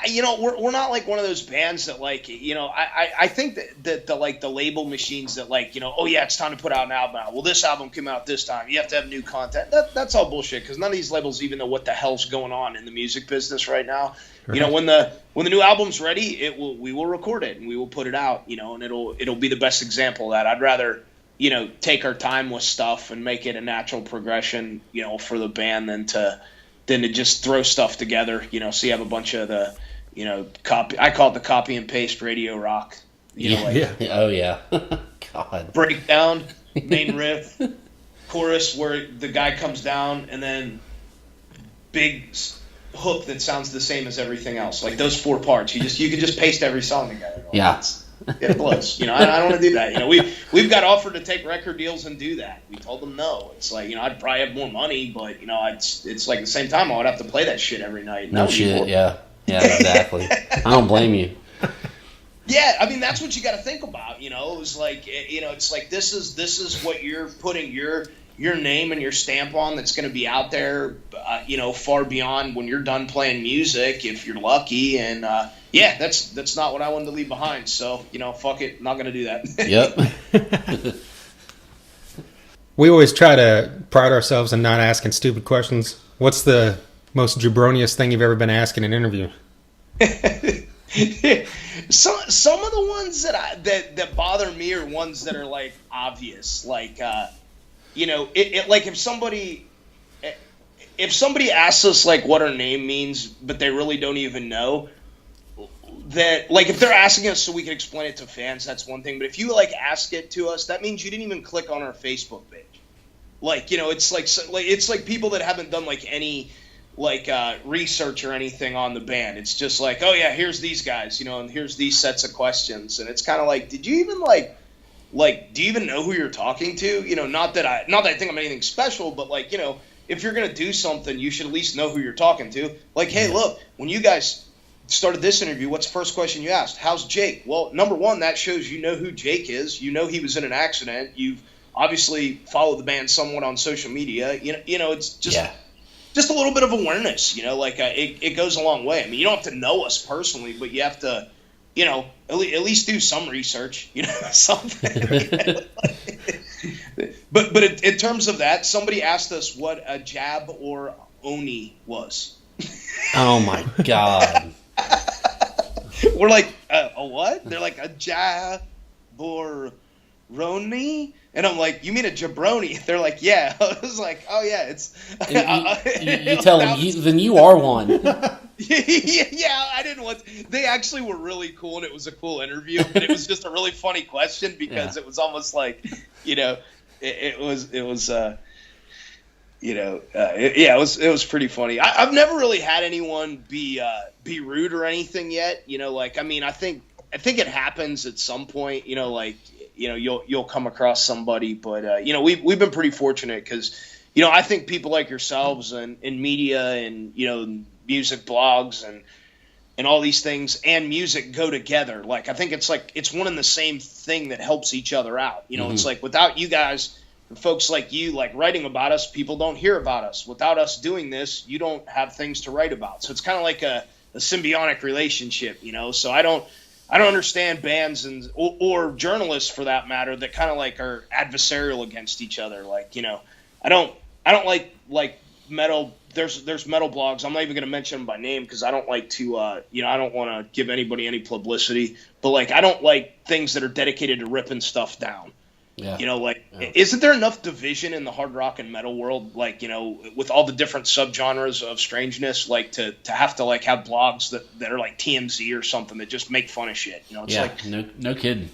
you know, we're not like one of those bands that, like, you know, I think that the label machines that, like, you know, oh yeah, it's time to put out an album out. Well, this album came out this time. You have to have new content. That's all bullshit, because none of these labels even know what the hell's going on in the music business right now. Right. You know, when the new album's ready, we will record it and we will put it out. You know, and it'll be the best example of that. I'd rather, you know, take our time with stuff and make it a natural progression, you know, for the band than to just throw stuff together, you know, so you have a bunch of the, you know, I call it the copy and paste radio rock. You know, like, oh, yeah. God. Breakdown, main riff, chorus where the guy comes down, and then big hook that sounds the same as everything else. Like those 4 parts. You can just paste every song together. Yeah. It blows. You know, I don't want to do that. You know, we've got offered to take record deals and do that. We told them no. It's like, you know, I'd probably have more money, but, you know, it's like at the same time I would have to play that shit every night. No shit. Yeah, exactly. I don't blame you. Yeah, I mean, that's what you got to think about. You know, it was like, you know, it's like this is what you're putting your name and your stamp on that's going to be out there, you know, far beyond when you're done playing music, if you're lucky. And yeah, that's not what I wanted to leave behind. So, you know, fuck it, not going to do that. Yep. We always try to pride ourselves in not asking stupid questions. What's the most jabroniest thing you've ever been asked in an interview? Some of the ones that bother me are ones that are like obvious, like you know, like if somebody asks us like what our name means, but they really don't even know, that, like, if they're asking us so we can explain it to fans, that's one thing. But if you like ask it to us, that means you didn't even click on our Facebook page. Like, you know, it's like people that haven't done like any like research or anything on the band. It's just like, oh yeah, here's these guys, you know, and here's these sets of questions, and it's kind of like, did you even like do you even know who you're talking to? You know, not that I think I'm anything special, but like, you know, if you're gonna do something, you should at least know who you're talking to. Like, hey, look, when you guys started this interview, what's the first question you asked? How's Jake? Well, number one, that shows you know who Jake is. You know he was in an accident. You've obviously followed the band somewhat on social media. You know, it's just just a little bit of awareness. You know, like it goes a long way. I mean, you don't have to know us personally, but you have to, you know, at least do some research. You know, something. But in terms of that, somebody asked us what a jab or oni was. Oh my god. We're like, a what? They're like, a jaboroni? And I'm like, you mean a jabroni? They're like, yeah. I was like, oh yeah, it's... you tell them, then you are one. Yeah, I didn't want... They actually were really cool, and it was a cool interview, but it was just a really funny question because it was almost like, you know, it was you know, it was pretty funny. I've never really had anyone be rude or anything yet. You know, like, I mean, I think it happens at some point. You know, like, you know, you'll come across somebody, but you know, we've been pretty fortunate because, you know, I think people like yourselves and media and, you know, music blogs and all these things and music go together. Like, I think it's like it's one and the same thing that helps each other out. You know, it's like without you guys folks like you, like writing about us, people don't hear about us. Without us doing this, you don't have things to write about. So it's kind of like a symbiotic relationship, you know? So I don't understand bands or journalists for that matter that kind of like are adversarial against each other. Like, you know, I don't like metal. There's metal blogs. I'm not even going to mention them by name because I don't like to, you know, I don't want to give anybody any publicity. But like, I don't like things that are dedicated to ripping stuff down. Yeah. You know, like, isn't there enough division in the hard rock and metal world, like, you know, with all the different subgenres of strangeness, like to have to like have blogs that are like TMZ or something that just make fun of shit. You know, it's like no kidding.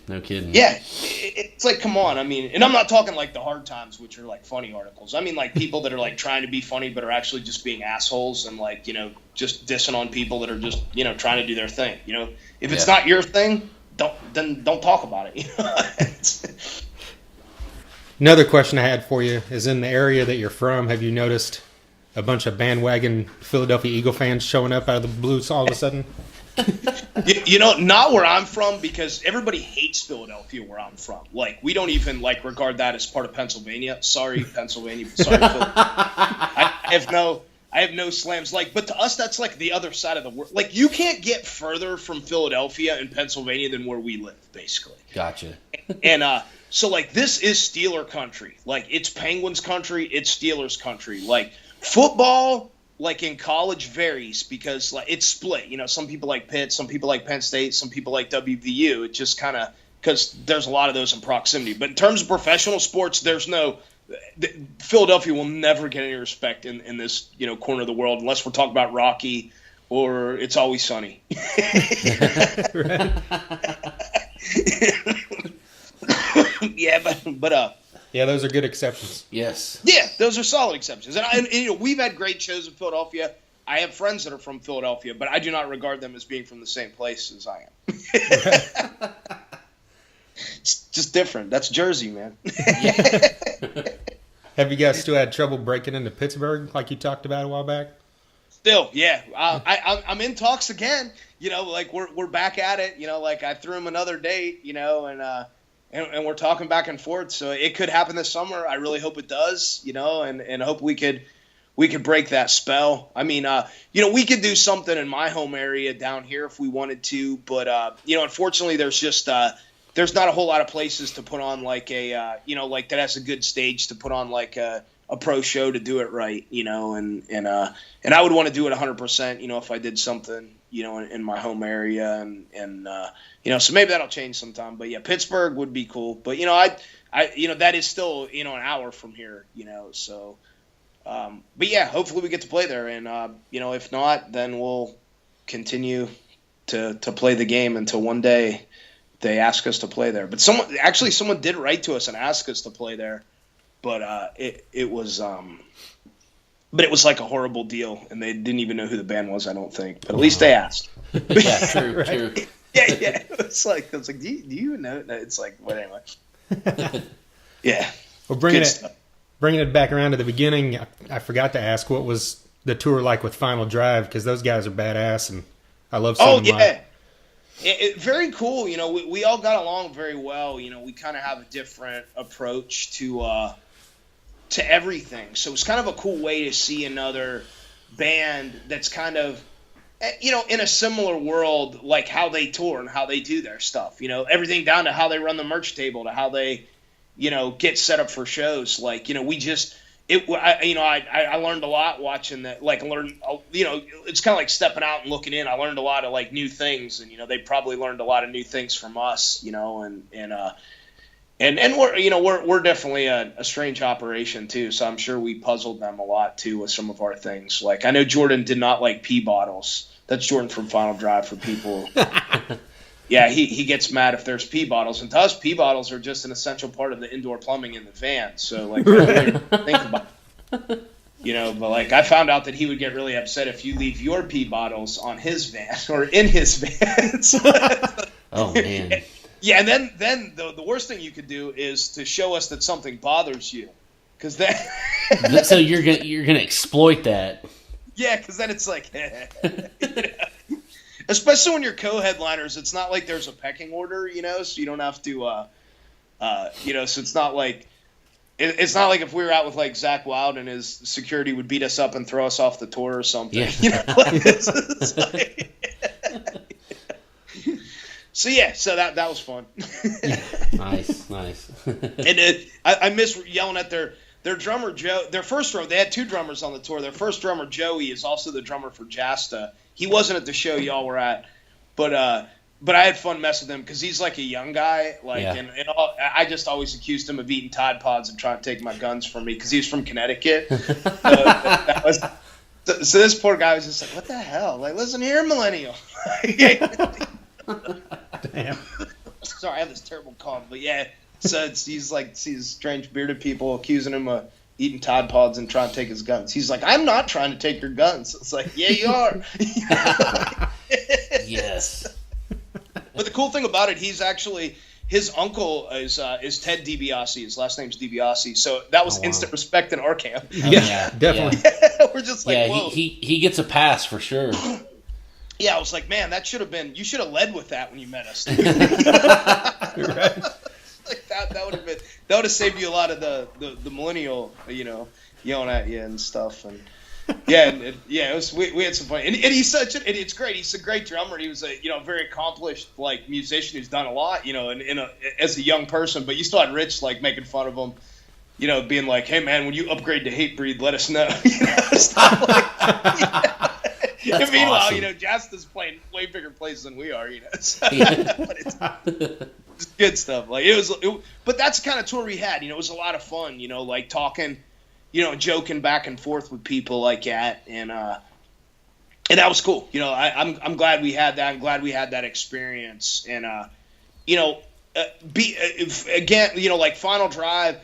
Yeah, it's like, come on. I mean, and I'm not talking like the hard times, which are like funny articles. I mean, like people that are like trying to be funny but are actually just being assholes and like, you know, just dissing on people that are just, you know, trying to do their thing. You know, if it's not your thing, don't talk about it. You know? Another question I had for you is, in the area that you're from, have you noticed a bunch of bandwagon Philadelphia Eagle fans showing up out of the blues all of a sudden? You know, not where I'm from, because everybody hates Philadelphia where I'm from. Like, we don't even like regard that as part of Pennsylvania. Sorry, Pennsylvania. Sorry, Philly. I have no slams. Like, but to us, that's like the other side of the world. Like, you can't get further from Philadelphia and Pennsylvania than where we live, basically. Gotcha. And so like, this is Steeler country. Like, it's Penguins country. It's Steelers country. Like, football, like in college, varies because like it's split. You know, some people like Pitt, some people like Penn State, some people like WVU. It just kind of, because there's a lot of those in proximity. But in terms of professional sports, there's no. Philadelphia will never get any respect in this, you know, corner of the world unless we're talking about Rocky or It's Always Sunny. Yeah, but yeah, those are good exceptions. Yes. Yeah, those are solid exceptions. And you know, we've had great shows in Philadelphia. I have friends that are from Philadelphia, but I do not regard them as being from the same place as I am. It's just different. That's Jersey, man. Have you guys still had trouble breaking into Pittsburgh like you talked about a while back? Still, yeah. I'm in talks again. You know, like we're back at it. You know, like I threw him another date. You know, and we're talking back and forth. So it could happen this summer. I really hope it does. You know, and hope we could break that spell. I mean, you know, we could do something in my home area down here if we wanted to, but you know, unfortunately, there's not a whole lot of places to put on like a you know, like that has a good stage to put on like a pro show to do it right, you know, and I would want to do it 100%, you know, if I did something, you know, in my home area and you know, so maybe that'll change sometime. But yeah, Pittsburgh would be cool. But you know, I you know, that is still, you know, an hour from here, you know, so but yeah, hopefully we get to play there, and you know, if not, then we'll continue to play the game until one day they ask us to play there. But someone did write to us and ask us to play there, but it was like a horrible deal, and they didn't even know who the band was, I don't think. But at least they asked. Yeah, true, right? True. Yeah. It's like, do you even know? No, it's like, what anyway. Yeah. Well, bringing it back around to the beginning, I forgot to ask, what was the tour like with Final Drive? Because those guys are badass, and I love seeing them live. Very cool. You know, we all got along very well. You know, we kind of have a different approach to everything. So it's kind of a cool way to see another band that's kind of, you know, in a similar world, like how they tour and how they do their stuff. You know, everything down to how they run the merch table, to how they, you know, get set up for shows. Like, you know, I learned a lot watching that. Like, you know, it's kind of like stepping out and looking in. I learned a lot of like new things, and you know, they probably learned a lot of new things from us. You know, and we're, you know, we're definitely a strange operation too. So I'm sure we puzzled them a lot too with some of our things. Like, I know Jordan did not like pee bottles. That's Jordan from Final Drive for people. Yeah, he gets mad if there's pee bottles, and to us, pee bottles are just an essential part of the indoor plumbing in the van. So, like, think about it. You know, but like, I found out that he would get really upset if you leave your pee bottles on his van or in his van. Oh man. Yeah, and then the worst thing you could do is to show us that something bothers you, because then. So you're gonna exploit that. Yeah, because then it's like. You know? Especially when you're co-headliners, it's not like there's a pecking order, you know, so you don't have to, you know, so it's not like, It's not like if we were out with like Zach Wilde and his security would beat us up and throw us off the tour or something. Yeah. You know, it's like, so yeah, so that was fun. Nice. And I miss yelling at their drummer Joe. Their first drummer, they had 2 drummers on the tour. Their first drummer Joey is also the drummer for Jasta. He wasn't at the show y'all were at, but I had fun messing with him because he's like a young guy, like, and I just always accused him of eating Tide Pods and trying to take my guns from me because he was from Connecticut. So this poor guy was just like, "What the hell? Like, listen here, millennial." Damn. Sorry, I have this terrible cough, but yeah. So he's like sees strange bearded people accusing him of eating Tide Pods and trying to take his guns. He's like, "I'm not trying to take your guns." It's like, yeah, you are. Yes. But the cool thing about it, he's actually his uncle is Ted DiBiase. His last name's DiBiase. So that was instant respect in our camp. Yeah, definitely. Yeah. We're just like, whoa. he gets a pass for sure. Yeah, I was like, man, that should have been. You should have led with that when you met us. Right. Like that would have saved you a lot of the millennial, yelling at you and stuff. And it was we had some fun. And he's such it's great. He's a great drummer. He was a very accomplished like musician who's done a lot, as a young person. But you still had Rich like making fun of him, being like, hey man, when you upgrade to Hatebreed, let us know. Stuff like that. And meanwhile, awesome. Jasta's playing way bigger places than we are, So, but it's good stuff. Like but that's the kind of tour we had. It was a lot of fun. Like talking, joking back and forth with people like that, and that was cool. I'm glad we had that. I'm glad we had that experience, and like Final Drive.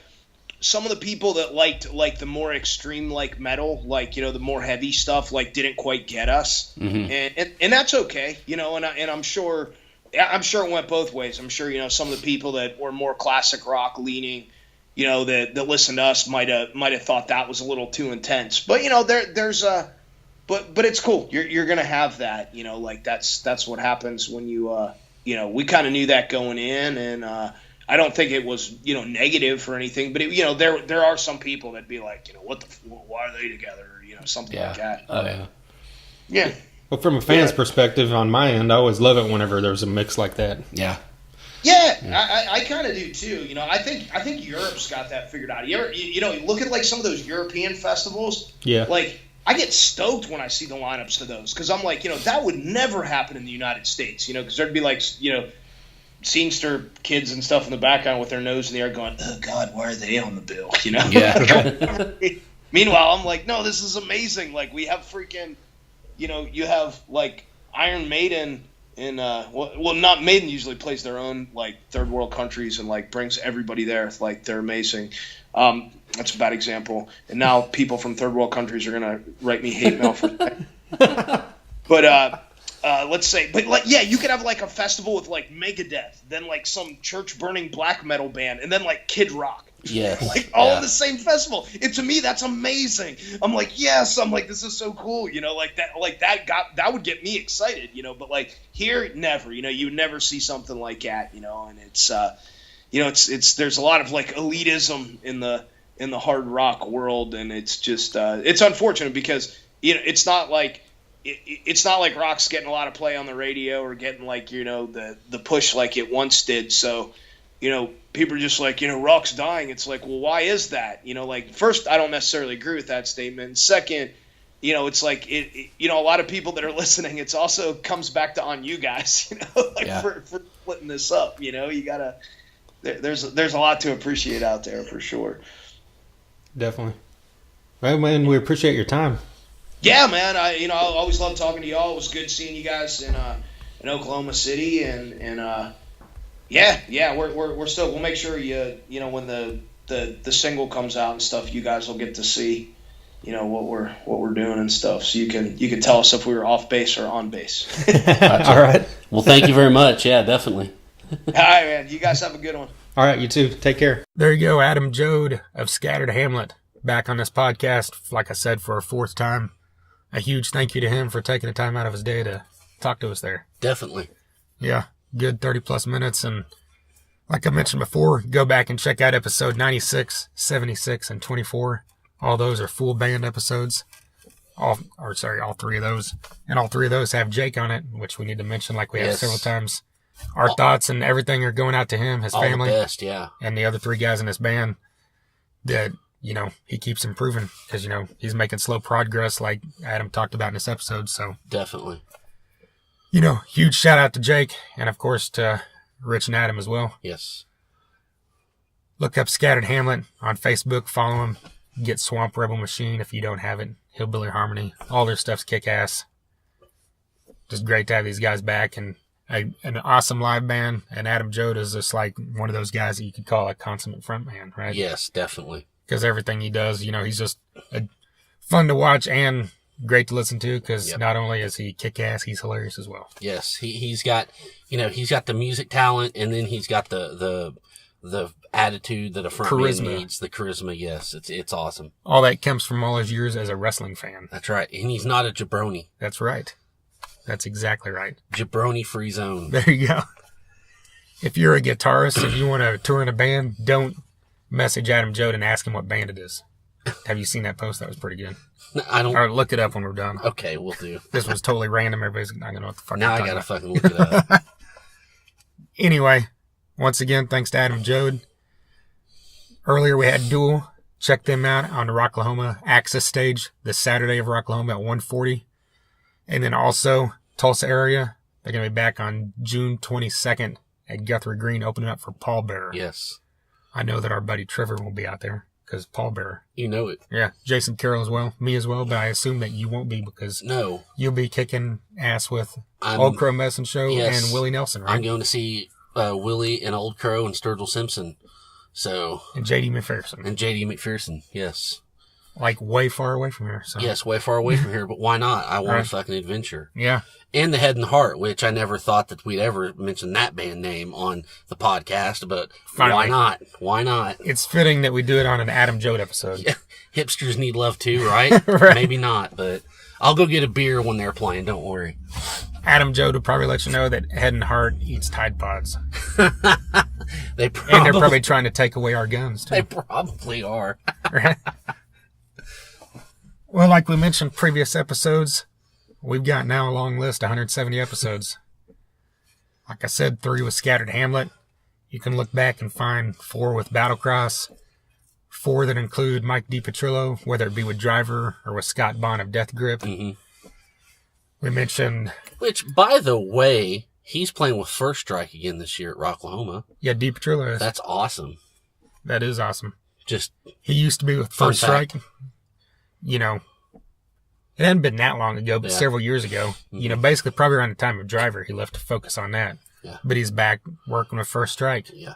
Some of the people that liked like the more extreme like metal, like the more heavy stuff, like didn't quite get us, and that's okay, and I'm sure it went both ways. I'm sure some of the people that were more classic rock leaning, that listened to us might have thought that was a little too intense, but there's but it's cool. You're gonna have that, like that's what happens when you we kind of knew that going in, and I don't think it was, negative or anything, but there are some people that be like, why are they together? Or, something like that. Oh yeah. Yeah. Well, from a fan's perspective, on my end, I always love it whenever there's a mix like that. Yeah. Yeah, I kind of do too. I think Europe's got that figured out. You ever, you look at like some of those European festivals. Yeah. Like I get stoked when I see the lineups to those because I'm like, that would never happen in the United States. Because there'd be like, scenester kids and stuff in the background with their nose in the air going, oh God, why are they on the bill? Yeah. Meanwhile, I'm like, no, this is amazing. Like we have freaking, you have like Iron Maiden in, well, not Maiden usually plays their own like third world countries and like brings everybody there. Like they're amazing. That's a bad example. And now people from third world countries are going to write me hate mail for that. But, let's say, but like, yeah, you could have like a festival with like Megadeth, then like some church burning black metal band, and then like Kid Rock. Yes. Like all in the same festival. And to me, that's amazing. I'm like, yes. I'm like, this is so cool. That would get me excited. But like here, never. You would never see something like that. And it's, it's there's a lot of like elitism in the hard rock world, and it's just it's unfortunate because it's not like. It's not like rock's getting a lot of play on the radio or getting like the push like it once did. So people are just like rock's dying. It's like, well, why is that? Like first, I don't necessarily agree with that statement. Second, it's like it a lot of people that are listening. It's also comes back to on you guys. For splitting this up. You gotta there's a lot to appreciate out there for sure. Definitely. Well, man, we appreciate your time. Yeah, man. I always love talking to y'all. It was good seeing you guys in Oklahoma City, and we're still. We'll make sure when the single comes out and stuff, you guys will get to see what we're doing and stuff. So you can tell us if we were off base or on base. All right. Well, thank you very much. Yeah, definitely. All right, man. You guys have a good one. All right, you too. Take care. There you go, Adam Joad of Scattered Hamlet, back on this podcast. Like I said, for a 4th time. A huge thank you to him for taking the time out of his day to talk to us there. Definitely. Yeah, good 30 plus minutes, and Like I mentioned before, go back and check out episode 96, 76, and 24. All those are full band episodes. All three of those. And all three of those have Jake on it, which we need to mention like we have several times. Our thoughts and everything are going out to him, his family. All the best, yeah. And the other three guys in his band that, he keeps improving because, he's making slow progress like Adam talked about in this episode. So definitely. Huge shout out to Jake and, of course, to Rich and Adam as well. Yes. Look up Scattered Hamlet on Facebook. Follow him. Get Swamp Rebel Machine if you don't have it. Hillbilly Harmony. All their stuff's kick-ass. Just great to have these guys back. And an awesome live band. And Adam Joad is just like one of those guys that you could call a consummate frontman, right? Yes, definitely. Because everything he does, he's just fun to watch and great to listen to because not only is he kick-ass, he's hilarious as well. Yes, he's got, he's got the music talent and then he's got the attitude that a frontman needs, the charisma. Yes, it's awesome. All that comes from all his years as a wrestling fan. That's right. And he's not a jabroni. That's right. That's exactly right. Jabroni free zone. There you go. If you're a guitarist and you want to tour in a band, don't message Adam Joad and ask him what band it is. Have you seen that post? That was pretty good. I don't. Or look it up when we're done. Okay, we'll do. This was totally random. Everybody's not gonna know what the fuck. Now I gotta fucking look it up. Anyway, once again, thanks to Adam Joad. Earlier we had DUEL. Check them out on the Rocklahoma Access stage this Saturday of Rocklahoma at 1:40. And then also Tulsa area. They're gonna be back on June 22nd at Guthrie Green, opening up for Paul Bearer. Yes. I know that our buddy Trevor will be out there because Paul Bearer. You know it. Yeah, Jason Carroll as well, me as well, but I assume that you won't be because you'll be kicking ass with Old Crow Medicine Show and Willie Nelson, right? I'm going to see Willie and Old Crow and Sturgill Simpson. And J.D. McPherson. Yes. Like way far away from here. So. Yes, way far away from here, but why not? I want a fucking adventure. Yeah. And the Head and Heart, which I never thought that we'd ever mention that band name on the podcast, but finally. Why not? Why not? It's fitting that we do it on an Adam Joad episode. Yeah. Hipsters need love too, right? Right? Maybe not, but I'll go get a beer when they're playing, don't worry. Adam Joad will probably let you know that Head and Heart eats Tide Pods. They're probably trying to take away our guns, too. They probably are. Right? Well, like we mentioned previous episodes, we've got now a long list, 170 episodes. Like I said, 3 with Scattered Hamlet. You can look back and find 4 with Battlecross, 4 that include Mike DiPetrillo, whether it be with Driver or with Scott Bond of Death Grip. Mm-hmm. We mentioned... Which, by the way, he's playing with First Strike again this year at Rocklahoma. Yeah, DiPetrillo is. That's awesome. That is awesome. He used to be with First Strike. It hadn't been that long ago, but several years ago. Mm-hmm. Basically probably around the time of Driver, he left to focus on that. Yeah. But he's back working with First Strike. Yeah.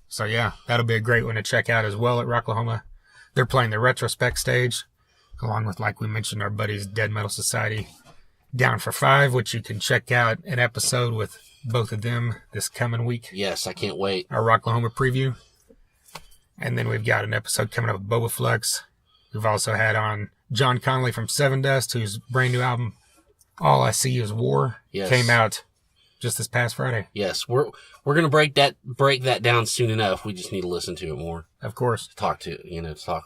So, yeah, that'll be a great one to check out as well at Rocklahoma. They're playing the Retrospect stage, along with, like we mentioned, our buddies Dead Metal Society Down for 5, which you can check out an episode with both of them this coming week. Yes, I can't wait. Our Rocklahoma preview. And then we've got an episode coming up with Boba Flux. We've also had on John Connolly from Seven Dust, whose brand new album, All I See Is War, came out just this past Friday. Yes, we're going to break that down soon enough. We just need to listen to it more. Of course. To talk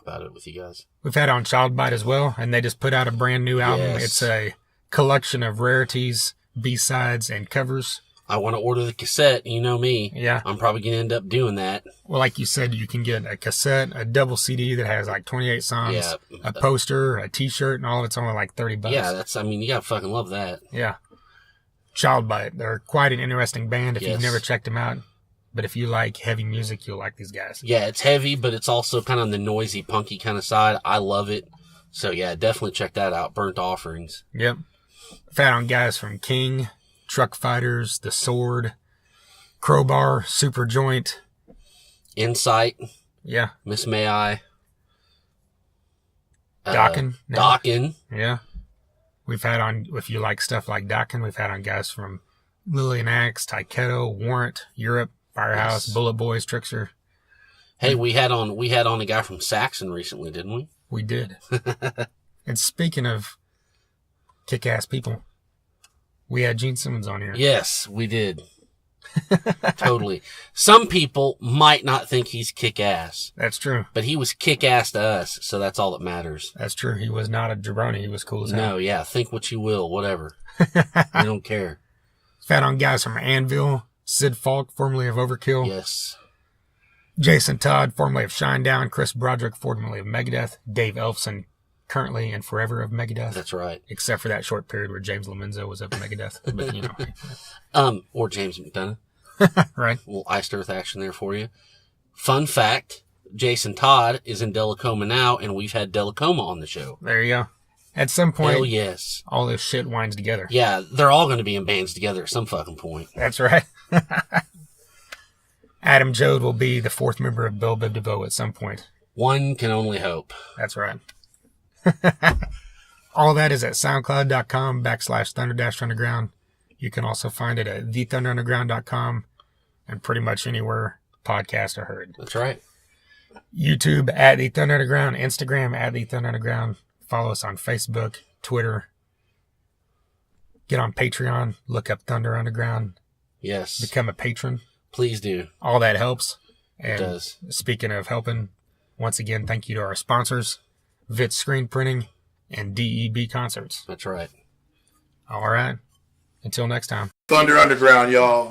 about it with you guys. We've had on Childbite as well, and they just put out a brand new album. Yes. It's a collection of rarities, B-sides, and covers. I want to order the cassette. You know me. Yeah. I'm probably going to end up doing that. Well, like you said, you can get a cassette, a double CD that has like 28 songs, a poster, a t-shirt, and all of it's only like $30. Yeah, you got to fucking love that. Yeah. Childbite. They're quite an interesting band if you've never checked them out. But if you like heavy music, you'll like these guys. Yeah, it's heavy, but it's also kind of on the noisy, punky kind of side. I love it. So, yeah, definitely check that out. Burnt Offerings. Yep. Found on guys from King, Truck Fighters, The Sword, Crowbar, Super Joint, Insight. Yeah. Miss May I. Dokken. Dokken. Yeah. We've had on, if you like stuff like Dokken, we've had on guys from Lillian Axe, Taiketo, Warrant, Europe, Firehouse, Bullet Boys, Trickster. Hey, we had on a guy from Saxon recently, didn't we? We did. And speaking of kick-ass people, we had Gene Simmons on here. Yes, we did. Totally. Some people might not think he's kick-ass. That's true. But he was kick-ass to us, so that's all that matters. That's true. He was not a jabroni. He was cool as hell. No, yeah. Think what you will. Whatever. We don't care. Found on guys from Anvil, Sid Falk, formerly of Overkill. Yes. Jason Todd, formerly of Shinedown. Chris Broderick, formerly of Megadeth. Dave Elfson, currently and forever of Megadeth. That's right. Except for that short period where James Lomenzo was of Megadeth. But, you know. Or James McDonough. Right. A little iced earth action there for you. Fun fact, Jason Todd is in Delacoma now, and we've had Delacoma on the show. There you go. At some point, hell yes, all this shit winds together. Yeah, they're all going to be in bands together at some fucking point. That's right. Adam Joad will be the fourth member of Bell Biv DeVoe at some point. One can only hope. That's right. All that is at soundcloud.com/Thunder-Underground. You can also find it at thethunderunderground.com and pretty much anywhere podcasts are heard. That's right. YouTube at The Thunder Underground, Instagram at The Thunder Underground. Follow us on Facebook, Twitter. Get on Patreon. Look up Thunder Underground. Yes. Become a patron. Please do. All that helps. And it does. Speaking of helping, once again, thank you to our sponsors, Vitz Screen Printing and DEB Concerts. That's right. All right. Until next time. Thunder Underground, y'all.